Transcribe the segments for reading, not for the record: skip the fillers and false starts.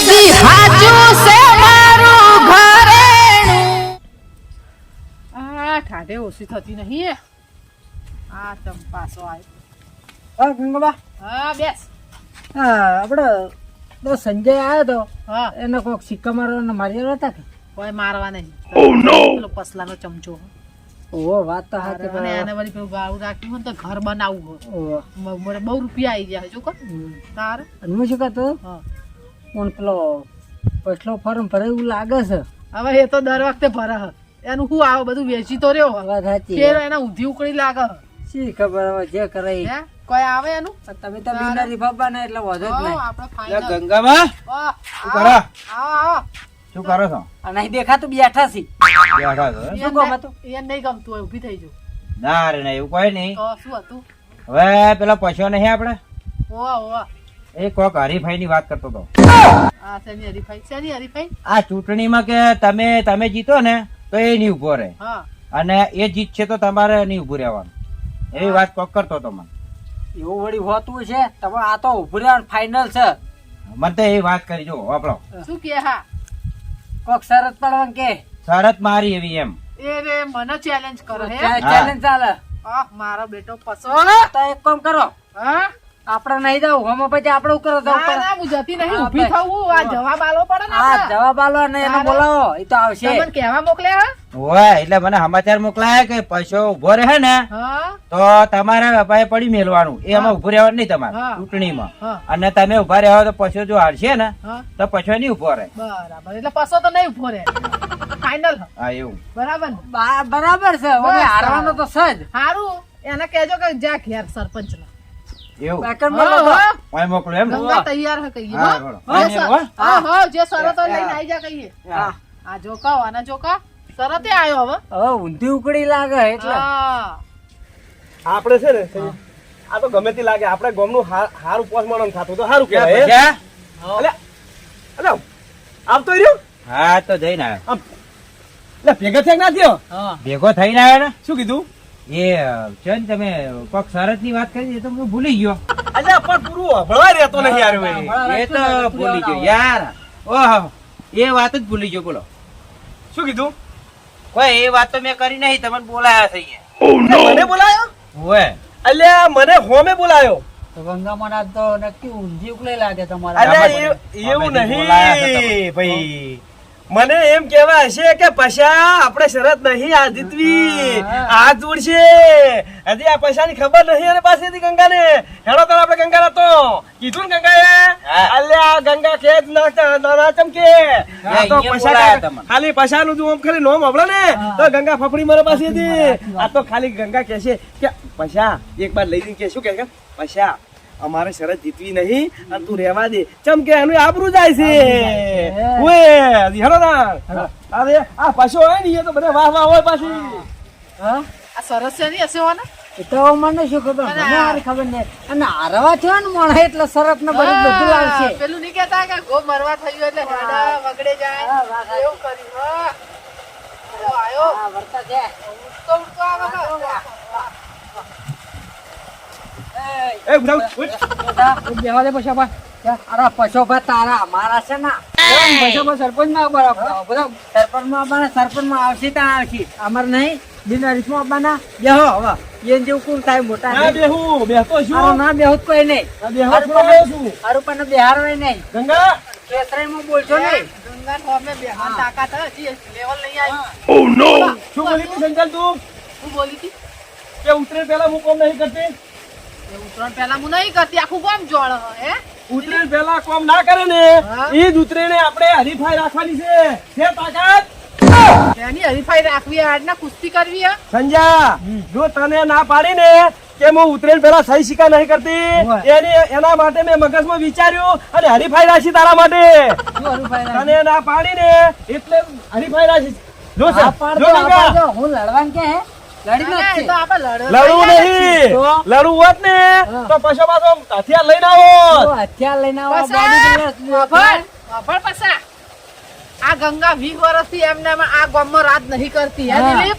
સદી હાચું છે મારું ઘરેણું. આ ઠાઢે ઓછી થતી નહીં. આ તમ પાછો આવ્યો. હા ગંગાબા, હા બેસ. હા આપણે તો સંજય આવ્યો તો હા એને કોઈક સિક્કા મારવાના માર્યા હતા કે કોઈ મારવા નહીં. પેલો પસલાનો ચમચો. ઓહો વાત તો હાચી અને એને વળી પેલું ગાળું રાખ્યું હોય ને તો ઘર બનાવવું હોય. ઓહો મને બહુ રૂપિયા આવી ગયા હજુ કો તારે. અને હું શું કહેતો હા પણ પેલો પછલો ફોર્મ ભરે એવું લાગે છે. હવે એ તો દર વખતે ભરે હ. એનું શું આવે બધું વેચી તો રહ્યો હ. વાત સાચી ફેર એને ઊંધી ઉકળી લાગે હ. શી ખબર હવે જે કરે ઈ. હે કોઈ આવે એનું. તમે તો બિનારી બાબા ને એટલે વધો જ નહીં. આપણે ફાઇનલ. ગંગામાં શું કરો? આવો આવો. શું કરો છો? અને અહીં દેખાતું બેઠા છી. બેઠા છો એમ? શું કામ હતું? એ નહીં ગમતું હોય ઊભી થઈ જાવ. ના રે ના એવું કોઈ નહીં. તો શું હતું? હવે પેલા પશુ નહીં આપડે ઓવા ઓવા. એ કોક હરીફાઈ ની વાત કરતો હતો. આ શેની હરીફાઈ? શેની હરીફાઈ? આ ચૂંટણીમાં કે તમે જીતો ને તો એ નહીં ઉભો રહે હા અને એ જીતશે તો તમારે નહીં ઉભું રહેવાનું એવી વાત કોક કરતો હતો મને. એવું વળી હોતું છે તમે આ તો ઉભું રહેવાનું ફાઇનલ છે. મને તો એ વાત કરી જો આપણો શું કે? હા કોક શરત પડવાનું કે શરત મારી એવી એમ. એ રે મને ચેલેન્જ કરો હે. ચેલેન્જ ચાલે. આ મારો બેટો પસો. તો એક કામ કરો, હા આપણે નહીં જવું હમ પછી આપણે કરો તો ના ના હું જતી નહીં. ઊભી થવું. આ જવાબ આલો પડે ને હા આપણે. જવાબ આલો અને એને તારે? બોલાવો એ તો આવશે. તમને કહેવા મોકલ્યા હોય એટલે મને સમાચાર મોકલાય કે પશુ ઉભો રહે ને હા તો તમારે વેપારે પડી મેલવાનું એ એમાં ઉભું રહેવાનું નહીં તમારે હા. ચૂંટણીમાં. હા અને તમે ઉભા રહ્યો તો પશુ જો હારશે ને હા તો પશુ નહીં ઉભો રહે. બરાબર. એટલે પસો તો નહીં ઉભો રહે. ફાઇનલ હા એવું. બરાબર ને? બરાબર છે હવે બસ. હારવાનો તો છે જ. હારું એને કહેજો કે જા ઘેર સરપંચ ના. એવું બાકર બોલો તો. ઓય મોકલો એમ ને? ગંગા તૈયાર હે કહીએ. હા, હો? બોલો. જે હા, સર- હો? હા હા જે શરતો લઈને આવી જા કહીએ. હા. આ જોકા આના જોકા શરતે આવ્યો હવે. હવે ઊંધી ઉકળી લાગે એટલે હા આપણે છે ને આ તો ગમે તે લાગે આપણે ગામનું હારું પોસ્ટમોર્ટમ થતું તો સારું ક્યાં કહેવાય પૈસા? અલે અલે આમ તો રહ્યો હા તો જઈને આવ્યો. એટલે ભેગા થયા ના થયો હા ભેગો થઈને આવ્યો ને શું કીધું એ છે ને તમે કોક શરત ની વાત કરી એ તો હું ભૂલી ગયો. અલ્યા પણ પૂરું ભળવા રહેતો નહીં યાર ભાઈ એ તો ભૂલી ગયો યાર. ઓહો એ વાત જ ભૂલી ગયો. બોલો શું કીધું કોઈ એ વાત તો મેં કરી નહીં. તમને બોલાયા છે અહીંયા. મને બોલાયો હોય અલ્યા મને હોમે બોલાયો તો ગંગામાં આજ તો નક્કી ઊંધી ઉકળી લાગે તમારે. અલ્યા અમે એવું જે બોલાયા છે નહીં ભાઈ મને એમ કેવા હશે કે પૈસા આપણે શરત નહીં આ જીતવી આ જોડશે હજી આ પૈસાની ખબર નહીં અને પાસેથી ગંગાને હેડો તો આપણે ગંગા તો કીધું ને ગંગાએ હા. અલ્યા ગંગા કે જ ના ચમકે આ તો અહીંયા પૈસા બોલાયા તમને. ખાલી પૈસાનું જો આમ ખાલી નોમ હબળે ને તો ગંગા ફફડી મારા પાસેથી આ તો ખાલી ગંગા કહેશે કે પૈસા એક બાર લઈ જઈને કે શું કહે પૈસા અમારે શરત જીતવી નહીં અને તું રહેવા દે ચમ કે એનું આબરૂ જાય છે ઓએ હેડો ના અરે આ પાછો હોય ને એ તો બધા વાહ વાહ હોય પાછી હા આ સરસ છે નહીં હશે હોને? એ તો મને શું ખબર અને મને હારી ખબર નહીં. અને હારવા થયો ને મોણ એટલે શરત ને બધું લાગશે. હા, પેલું નહીં કહેતા કે ગો મરવા થયું એટલે હેડા વગડે જાય એવું કર્યું. હા આયો, આયો હા, વર્તા છે. ઉઠતો ઉઠતો આવે ને. એ ઉઠાવ બેટા, તું બેહવા દે પછોભા. અરે પછોભા તારા અમારા છે ને પછોભા સરપંચ માં બધા સરપંચ માં આવવાના સરપંચ માં આવશે ત્યાં આવશે અમારે નહીં બિનારીસ માં આવવાના બેહો હવે એને જેવું કોણ થાય મોટા ના બેહું બેહતો અરે છું ના બેહું જ કોઈ નહીં ના બેહવા છોડ્યો છું હારું પણ બેહારવાય નહીં ગંગા કેસરાઈ માં બોલશો નહીં ગંગા હોમે બેહવાની તાકાત હે. હજી લેવલ નહીં આવી. શું બોલી તી સંજલ તું હું બોલી હતી કે ઉતરે પેલા હું કોમ નહીં કરતી એ ઉતરણ પહેલા હું નહીં કરતી. આખું ગામ જોડ હે. ઉતરે પેલા કોમ ના કરે ને હા. એ જ ઉતરેને આપણે હરીફાઈ રાખવાની છે તાકાત એની હરીફાઈ રાખવી હે, આજના કુસ્તી કરવી હે. સંજા જો તને ના પાડી ને કે હું ઉતરેલ પેલા સહી શિકા નહીં કરતી એના માટે મેં મગજમાં વિચાર્યું અને હરીફાઈ રાખી તારા માટે શું હારું ફાયદા? તને ના પાડી ને એટલે હરીફાઈ રાખી જો આ સર, પાડજો, જો આ ગંગા. પાડજો. હું લડવાનું કે હે લડી ના, ના, એ નાખશે. તો આપણે લડવું નહીં તો? લડવું હોત ને હા. તો પાછો પાછો હથિયાર લઈને આવો તો હથિયાર લઈને આવો, પસા, body builder વાપર, વાપર પસા. આ ગંગા 20 વર્ષથી એમને એમ આ ગામમાં રાત નહીં કરતી હે હા. દિલીપ?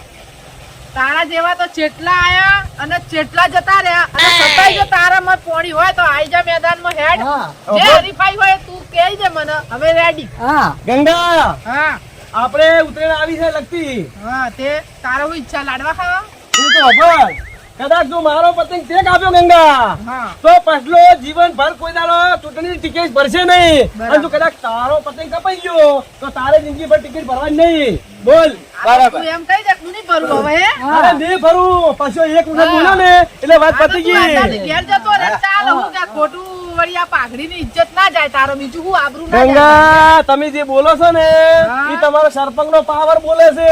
તારા જેવા તો ચેટલા આયા અને ચેટલા જતા રહ્યા અને છતાંય જો તારામાં પોણી હોય તો આઈ જા મેદાનમાં હેડ હા. જે હરીફાઈ હોય તું કહી દે મને હવે રેડી હા ગંગા હા આપણે ઉતરેણ આવી છે લગતી હા તે તારો હું ઈચ્છા લાડવા ખાવા તું તો અભર કદાચ જો મારો પતંગ તે કાપ્યો ગંગા હા તો પછલો જીવન ભર કોઈ દાડો ચૂંટણી ટિકિટ ભરશે નહીં અને જો કદાચ તારો પતંગ કપાઈ ગયો તો તારે જિંદગી ભર ટિકિટ ભરવાની નહીં બોલ બરાબર તું એમ કહી દે તું નહીં ભરવું હવે હે અરે નહીં ભરું પાછો એક વખત બોલ્યો ને એટલે વાત આ તો પતી તું આટલા ગઈ ઘેર જતો રે ચાલ હું ત્યાં ખોટું વળી આ પાઘડીની ઇજ્જત ના જાય તારો બીજું હું આબરૂ ના જાય ગંગા તમે જે બોલો છો ને હા. એ તમારો સરપંચ નો પાવર બોલે છે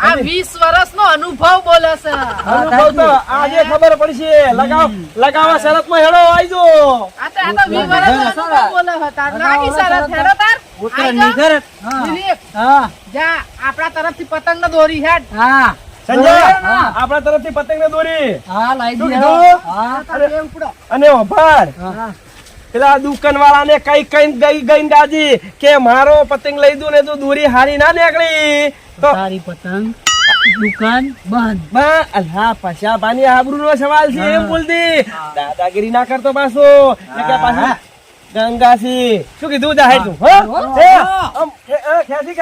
આ 20 વર્ષનો અનુભવ બોલે છે અનુભવ તો આજે ખબર પડશે લગાવા શરત માં હેડો આઈજો આ તો 20 વર્ષનો અનુભવ બોલે છે તાર નાખી સરસ હેડો તાર ઉત્તરાયણની શરત. દિલીપ હા જા આપણા તરફથી પતંગ ને દોરી હેડ હા સંજય હા. આપણા તરફથી પતંગ ને દોરી હા લાઈ શું દીધો કીધું? હા તારે બે ઉપડો અને ઓભાર હા પેલા દુકાન વાળાને કઈ ગઈ દાદી કે મારો પતંગ લઈ દઉં ને તો દોરી હારી ના નીકળી તો તારી પતંગ દુકાન બંધ અલ્હા પછા પાની આબરૂ નો સવાલ છે એમ બોલતી દાદાગીરી ના કરતો પાછો કે પાછું ગંગાસી શું કીધું જાહેર તું હો ખેંચી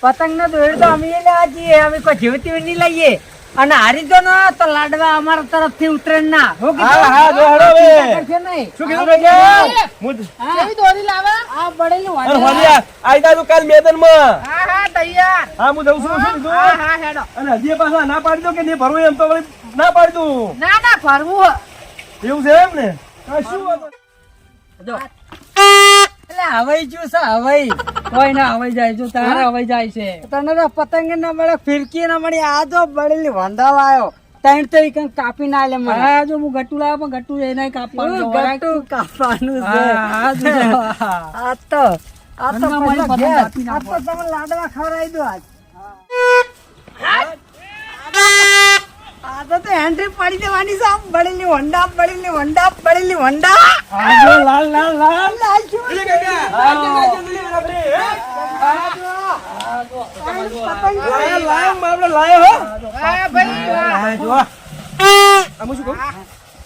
પતંગ ને દોરી તો અમે લેવા જઈએ અમે કોઈ જીવતી નહીં લઈએ અને હારી જો ને તો લાડવા અમારા તરફથી ઉતરેણ ના હું કીધું? હા, હા, જો હળો હવે. કરશે નહીં. શું કીધું ભૈયા? હા. કેવી દોરી લાવે આ બળેલું અરે વાંધો હોલિયા, આયદા તું કાલ મેદાનમાં. હા હા તૈયાર હા, હું જઉં છું. શું કીધું? હા હા હેડો અને હજી પાછા ના પાડી દો કે નહીં ભરવું એમ તો વળી ના પાડી દઉં. ના ના ફરવું એવું છે એમ ને શું વાંધો? જો. એટલે હવાઈ જ્યું છે હવાઈ કોઈ ના હવાઈ જાય જો તારે હવાઈ જાય છે તને તો પતંગ ના મળે ફિરકી ના મળી આ જો બળેલી વંદા લાયો ત્રણ તો ઈ કંઈક કાપી ના લે મને હા જો હું ગટ્ટુ લાવ્યો પણ ગટ્ટુ એને કાપવાનું ગટ્ટુ કાપવાનું છે આ તો પેલા ગેસ. આ તો તમે લાડવા ખવડાવી દો આજ આ તો એન્ટ્રી પાડી દેવાની છે આમ બળેલી વંડા બળેલી વંડા બળેલી વંડા લાલ લાલ લાલ લાલ છું એટલે કાકા. હા, આપણે, હે? લાયો, લાયો, આપણે લાયો હો. હા ભાઈ વાહ. આ જો. આમ શું કહું?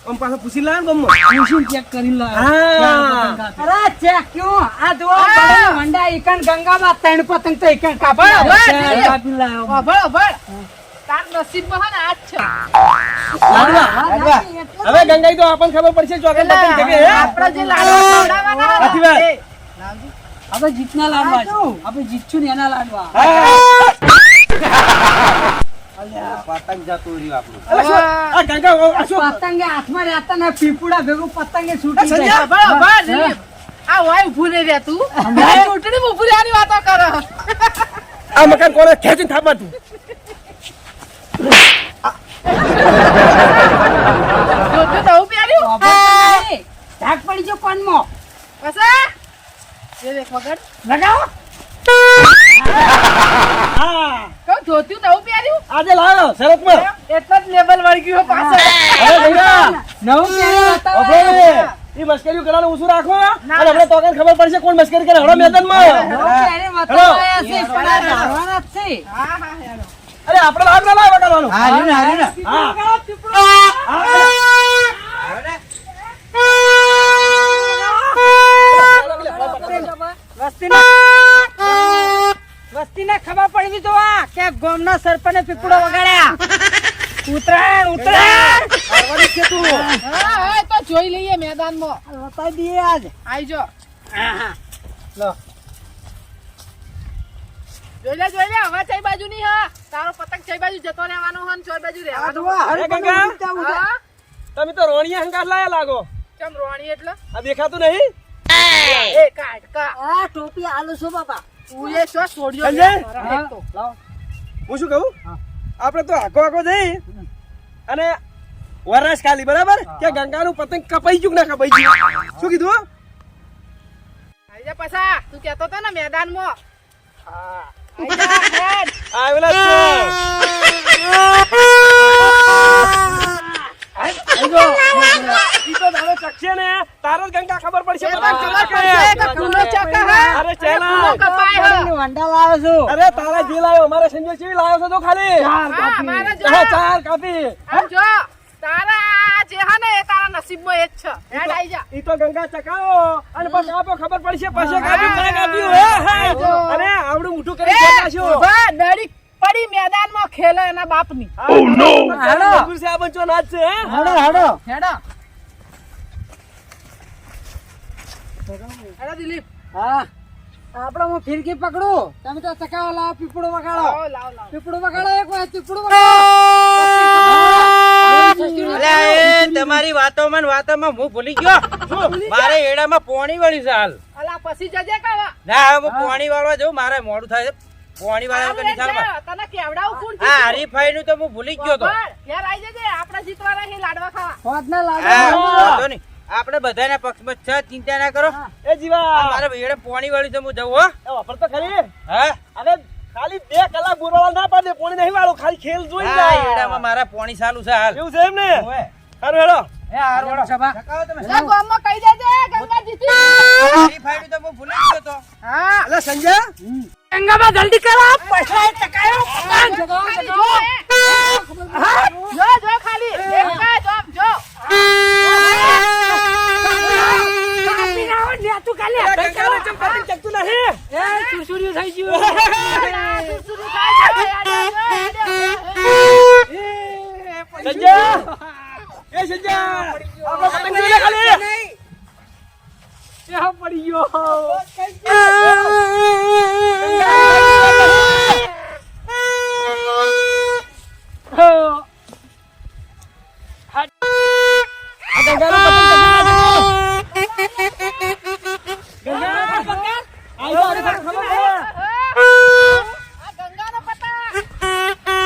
આમ પાછો પૂછી લાયો ને ગમમાં. પૂછીને ચેક કરી લો હા. અરે ચેક ક્યું આ જો બળેલી વંડા ઈકણ ગંગામાં ત્રણ પતંગ તો ઈકણ કાપી બરાબર, લાવ્યો. બરાબર. કાપી લાવ્યો. અભળ અભળ તાર નસીબમાં હે ને આ જ છે લાડવા, લાડવા. હવે ગંગાઈ તો આપણને ખબર પડશે ચોકન પતંગ છે કે, હે? આપણે જે લાડવા ખવડાવવાના સાચી વાત. એ. આપણે જીતના લાડવા છે. આપણે જીતશું ને એના લાડવા પતંગ જતું રહ્યું આપણું. અલા, શું? આ ગંગા, આ શું? પતંગે હાથમાં રહેતા ને પીપુડા ભેગું પતંગે છૂટી સંજય, જાય અભળ અભળ દિલીપ. આ હોય ઊભું નહીં રહેતું ચૂંટણી ઊભું રહેવાની વાતો કરો આ મકાન કોને ખેંચીને થાપા તું? જોજો તો પહેર્યું ઢાક પડી જો કોનમાં પછી એ દેખ વગર લગાવો હા, કહું જોત્યું નવું પહેર્યું આજે લાવ્યો શરતમાં. એટલા જ લેવલ વળગ્યું હો પાછળ અરે ગંગા, નવું પહેર્યું બતાવો. ઓફરે, ઈ મસ્કરીઓ કરવાનું ઓછું રાખો અને હમણાં તો આગળ ખબર પડશે કોણ મસ્કરી કરે. હળો મેદાનમાં. નવું પહેર્યું બતાવો. આયા છે, પણ આ ધારવાના જ છે. હા હા હેડો અરે આપણે લાવ ના લાવ વગાડવાનું. હાર્યું ને, હાર્યું ને. હા. વસ્તીને ખબર પડવી તો આ કે ગામના સરપંચે પીપળો વગાડ્યા ઉતરાયણ ઉતરાયણ આવવાની છે તું. હા હા તો જોઈ લઈએ મેદાનમાં બતાવી દઈએ આજ આઈજો લો. જોઈ લે હવે ચઈ બાજુ ની હા તારો પતંગ ચઈ બાજુ જતો રહેવાનો હન ચોઈ બાજુ રહેવાનો અરે ગંગા, હા તમે તો રોણિયા હંગાત લાયા લાગો. ચમ રોણી એટલે આ દેખાતું નહીં? એ કાટકા આ ટોપી આલુ છો બાપા તું એ શું છોડ્યો સંજય? એક તો. હું શું કહું? આપણે તો આખો આખો જઈ અને વરસ ખાલી બરાબર કે ગંગાનું પતંગ કપાઈ ગયું કે ના કપાઈ ગયું? શું કીધું? આઈ જા પાછા તું કહેતો તો ને મેદાનમાં આઈ જા હેડ આવેલા જ છે. ઈ તો તારો ચકશે ને તારો જ ગંગા ખબર પડશે. એ તો ખબર પડશે કે કુનો ચકા હે અરે ચેલા. કુનો કપાય હે વંડા લાવો છું અરે તારા જે લાયો મારા સંજય ચેવી લાયો છે તો ખાલી હા મારા જો ચાર કાપી. આમ જો તારા જે હે ને એ તારા નસીબ નસીબમાં એ જ છે હેડ આઈ જા ઈ તો ગંગા ચકાવો અને બસ આપો ખબર પડશે પછી કાપ્યું કોણે કાપ્યું હે અરે આવડું મોટું કરી દેખાશો ઉભા નડી પડી મેદાનમાં ખેલે એના બાપની હેડો ગુરસે આ બંચો નાચ છે હે હેડો હેડો હેડો હેડો દિલીપ હા આપણે હું ફિરકી પકડું તમે તો ચકાવો લાવો પીપળો વગાડો લાવો લાવો લાવો પીપળો વગાડો એક વાર પીપળો વગાડો અલ્યા એ તમારી વાતોમાં ને વાતોમાં હું ભૂલી ગયો મારે એડામાં પોણી વાળી છે હાલ અલા પછી જજે કાવા ના હવે હું પોણી વાળવા જઉં મારે મોડું થાય છે પોણી વાળા વગર નહીં ચાલે તને કેવડાવું કોણ આ હરીફાઈ નું તો હું ભૂલી જ ગયો તો યાર આઈ જજે આપણે જીતવાના છે લાડવા ખાવા હોત ના હા, લાગે વાંધો નહીં. આપણે બધાના પક્ષમાં છે ચિંતા ના કરો એ જીવા મારે એડે પોણી વાળી છે હું જવું હો એ વાપર તો ખરી હા અરે ખાલી 2 કલાક બોરવાળા ના પાડે પોણી નહીં વાળો ખાલી ખેલ જોઈ હા, જાય એડામાં મારા પોણી ચાલુ છે હાલ એવું છે એમ ને ઓવે. હારું હેડો એ હાર વળો. સભા ચકાવો તમે. જા ગામમાં કહી દેજે ગંગા જીતી હરીફાઈ નું તો હું ભૂલી જ ગયો તો હા અલે સંજય ગંગામાં જલ્દી કરો પૈસા ચકાયો ખાલી જો જો જો ખાલી દેખા જો આમ જો કાપી નાખો ને તું કાલે ગંગાને ચંપાતી ચકતું નહીં એ સુસુડિયું થઈ ગયું સુરુ થાય જો સંજય એ સંજય આપણો પતંગ જોઈ લે ખાલી એ હા પડી ગયો આ ગંગાનો પતા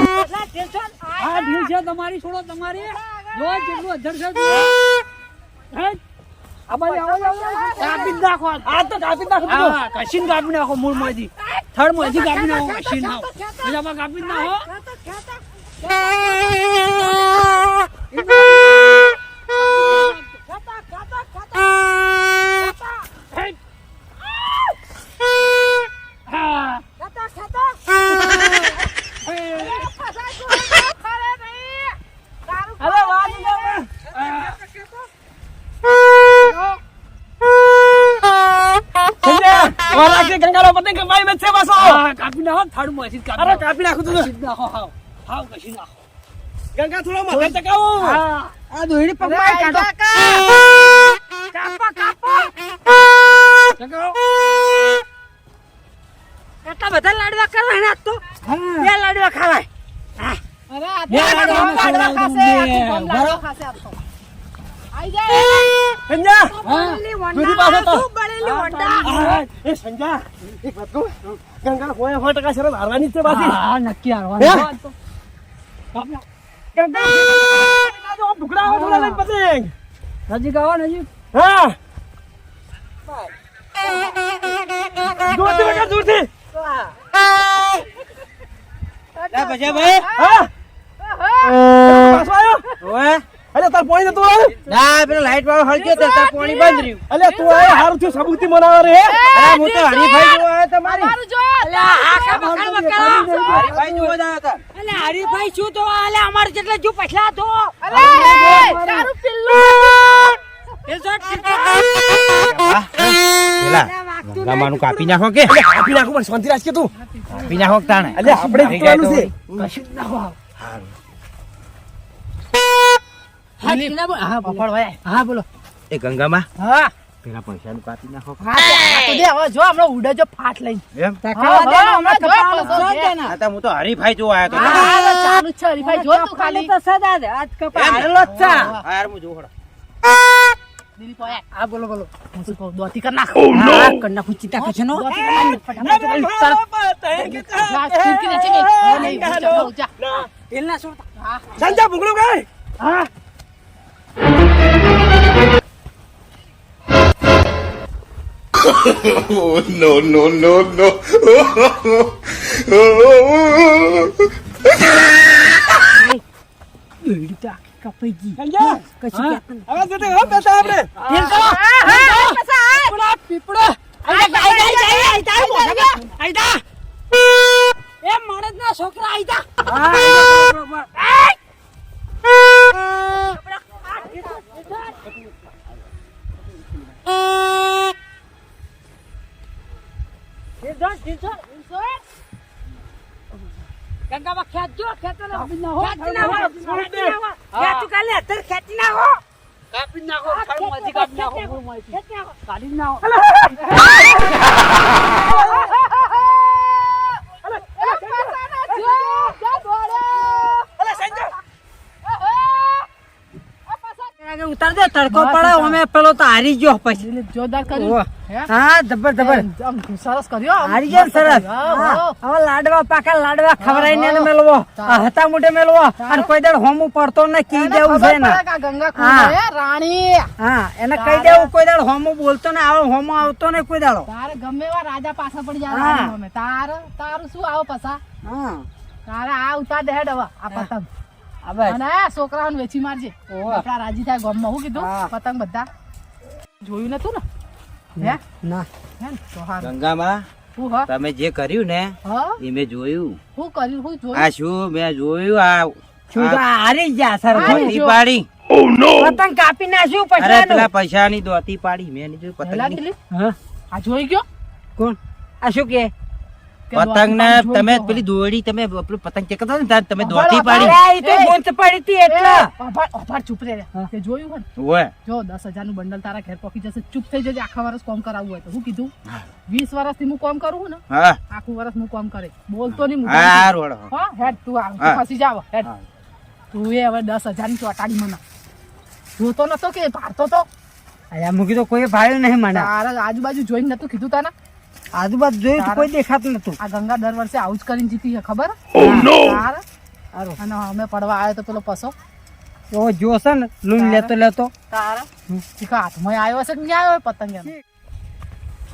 આ ઢીલ છે તમારી છોડો તમારી જો જેટલું અધર છે હે આ બાજુ આવો કાપી જ નાખો આ તો કાપી જ નાખો હા કશીન કાપી નાખો મૂળ માંથી થડ માંથી કાપી નાખો કશીન આવો મજામાં કાપી જ નાખો હા અરે વાહ સંજય વાલા કે ગંગાનો પતંગ કપાઈ બેસે બસો હા કાપી નાખો થડ માંથી કાપી અરે કાપી નાખું તું કશીન નાખો હાવ હાવ કશીન નાખો ગંગા થોડો માથે ચકાવો હા આ દોહડી પકવાય કાઢો કાપો કાપો ચકાવો કેટલા બધા લાડવા કરવા ના તો બે લાડવા ખાવાય અરે આ બે લાડવા લાડવા ખાશે આખી ગામ લાડવા ખાશે આ તો આઈ જાય સંજય હા દૂધી પાસે તો હા એ સંજય એક વાત કહું ગંગા 100% શરત હારવાની જ છે પાછી હા નક્કી હારવાનું તો ગંગા જો ટુકડા આવો થોડા લઈને પતંગ નજીક આવો નજીક હા દૂરથી વગર દૂરથી લે પછી ભાઈ હા પાછો આવ્યો ઓવે. અરે તાર પોણી નતું આવ્યું ના પેલો લાઈટ વાળો હળગ્યો તો તાર પોણી બંધ રહ્યું અલે તું આય હારું થયું સબૂતી મનાવે રે અરે હું તો હરીફાઈ જોવા આવ્યો તમારી મારું જો હરીફાઈ જોવા જ આવ્યો હતા અલે હરીફાઈ શું તો અલે અમાર જેટલા જો પછલા તો અરે તારું પિલ્લું પેલા ગંગામાનું કાપી નાખો કે આપી નાખું પણ શાંતિ રાખ કે તું કાપી નાખો કે તાણે અલે આપણે જીતવાનું છે કશું જ ના હોય હા બોલો એ ગંગામાં હા પેલા પૈસાનું કાપી નાખો તો દે હવે જો હમણાં ઉડે જો ફાટ લઈને એમ હા, હમણાં જો પસો દે. આ તો હું તો હરીફાઈ જોવા આવ્યો હતો હા, ચાલુ જ છે હરીફાઈ જો તું ખાલી તો સદા દે આજ કપા એમ? હારેલો જ છે હા યાર હું જોઉં ખરો. દિલીપ ઓય હા બોલો બોલો હું શું કહું દોતી કર નાખ હા કન્ના ખુચીતા કછે નો દોતી કર નાખ ફટાફટ જા ખીડકી નીચે ગઈ નહીં જા એલના છોડતા સંજા ભૂગળો ગાય હા Oh, no, no, no, no. એડી તો આખી કપાઈ ગઈ સંજા કશું હવે જતે હો બેટા આપણે તેલ કરો પીપળો પીપળો આઈ જા એ માણસ ના મારા છોકરા આઈ જા બરોબર ગંગામાં ખેંચજો ખેંચો ને ખેંચી કાલે અત્યારે ખેંચી નાખો કાપી નાખો કાપી નાખો કાઢી નાખો ઉતાર દે તડકો પડે અમે પેલો તો હારી ગયો પછી જોરદાર કર્યું હા જબર જબર આમ સરસ કર્યો આમ. હારી ગયો સરસ હવે લાડવા પાકા લાડવા ખવડાવીને એને મેલવો હતા મોઢે મેલવો અને કોઈ દાડ હોમું પડતો ને કી એને દેવું ખબર છે ને પડે કે આ ગંગા હા. કુંડ હે, રાણી હા એને કહી દેવું કોઈ દાડ હોમું બોલતો ને આવો હોમો આવતો ને કોઈ દાડો તારે ગમે એવા રાજા પાછા પડી જાય હા. રાણી અમે. તારું શું આવો પાછા હા તારે આ ઉતાર દે હેડ હવે આ પતંગ હવે અને આ છોકરાઓને વેચી મારજે ઓહો. આપડા રાજી થાય ગામમાં હું કીધું હા. પતંગ બધા જોયું નતું ને હે ના હે ને તો હારું. ગંગામાં હું હ તમે જે કર્યું ને હ એ મેં જોયું હું કર્યું હું જોયું આ શું મેં જોયું આ શું તો હારી ગયા સર હારી દોતી જો. પાડી પતંગ કાપી નાખ્યું અરે પછી પેલા પૈસાની દોતી પાડી મેં નહીં જોયું પહેલા પતંગ કેટલી હા આ જોઈ ગયો કોણ આ શું કે કે પતંગ ને દોતી પાડી તમે જોઈ ગયો. પેલી દોડી તમે પેલું પતંગ ચેકતા ને તાર તમે અભાર, દોતી અભાર. પાડી અરે, ઈ તો એ. ગોંચ પડી હતી એટલે અભાર ચૂપ રે તે જોયું હે ને? ઓય જો 10,000 નું બંડલ તારા ઘેર પહોંચી જશે ચૂપ થઈ જજે આખા વર્ષ કામ કરાવવું હોય તો હું કીધું 20 વર્ષથી હું કામ કરું છું ને હા આખું વર્ષ હું કામ કરે બોલતો નહીં હું હા રોડ હા હેડ તું આવ હા. ફસી જાવ હેડ હા. તું એ હવે 10,000 ની ચોટાડી મને જોતો નતો કે ભારતો તો અયા મૂકી તો કોઈ ભાડ્યું નહીં મને તારા આજુબાજુ જોઈને નતું કીધું તને આજુબાજુ જોયું તો કોઈ દેખાતું નતું આ ગંગા દર વર્ષે આવું જ કરીને જીતી છે ખબર તારે સારું અને અમે પડવા આવ્યો તો પેલો પસો તો જોશે ને લૂન લેતો લેતો તારા શીખા હાથમાં આવ્યો હશે કે નહીં આવ્યો હોય પતંગ એનો?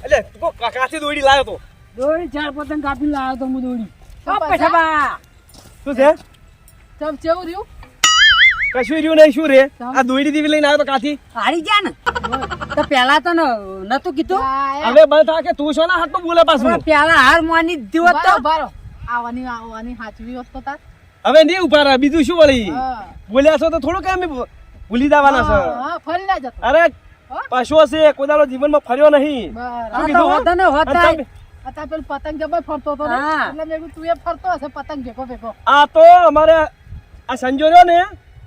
એટલે તું કાકાથી દોડી લાવ્યો તો દોડી 4 પતંગ કાપી લાવ્યો તો હું દોડી શું ઓ પૈસા? પૈસા શું છે ચમ ચેવું રહ્યું કશું રહ્યું નહીં શું રે આ દોડી દીવી લઈને આવ્યો તો કાથી હારી ગયા ને તો પેલા તો નતું કીધું આ હવે બંધ થા કે તું છો ને હાથ બોલે પાછું પેલા હાર માની દીધો તો ઉભારો આવવાની હાચવી હોત તો તાર હવે નહીં ઉભા રહે બીજું શું વળી હા. બોલ્યા છો તો થોડું કે અમે ભૂલી જવાના છે હા, ફરી ના જતો અરે હા? પશુઓ છે કોઈ દાડો જીવનમાં ફર્યો નહીં બરાબર. આ શું તો કીધું? હોતા ને હોતા અને તમે- અત્યારે પેલું પતંગ જબર ફરતો હતો ને હા. એટલે મેં કીધું તું એ ફરતો હશે પતંગ ભેગો ભેગો આ તો અમારે આ સંજો રહ્યો ને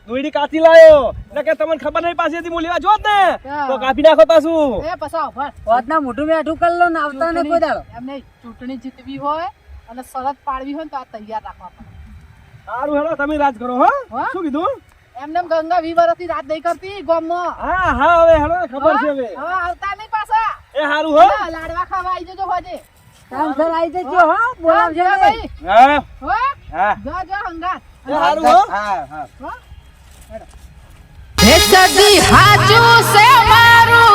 દોડી કાચી લાયો એટલે કે તમને ખબર નહીં પાસેથી હું લેવા જોત ને હા. તો કાપી નાખો પાછું એ પસાવ ભર હોતના મોઢું બેઠું કરી લો ને આવતા ને કોઈ દાડો એમ નહીં ચૂંટણી જીતવી હોય અને શરત પાડવી હોય ને તો આ તૈયાર રાખવા પડે સારું હેડો તમે રાજ કરો હો હા? શું કીધું એમને એમ ગંગા 20 વર્ષથી રાત નહીં કરતી ગામમાં હા હા હવે હેડો ખબર છે હવે હવે આવતા નહીં પાછા એ સારું હો ના, લાડવા ખાવા આવી જજો હોજે ટાઈમ સર આવી જજો હો બોલાવજો હા, ભાઈ ભાઈ હા હો હા જો જો હંગાત એ સારું હો હા હા હો હે સદી હાચું છે મારું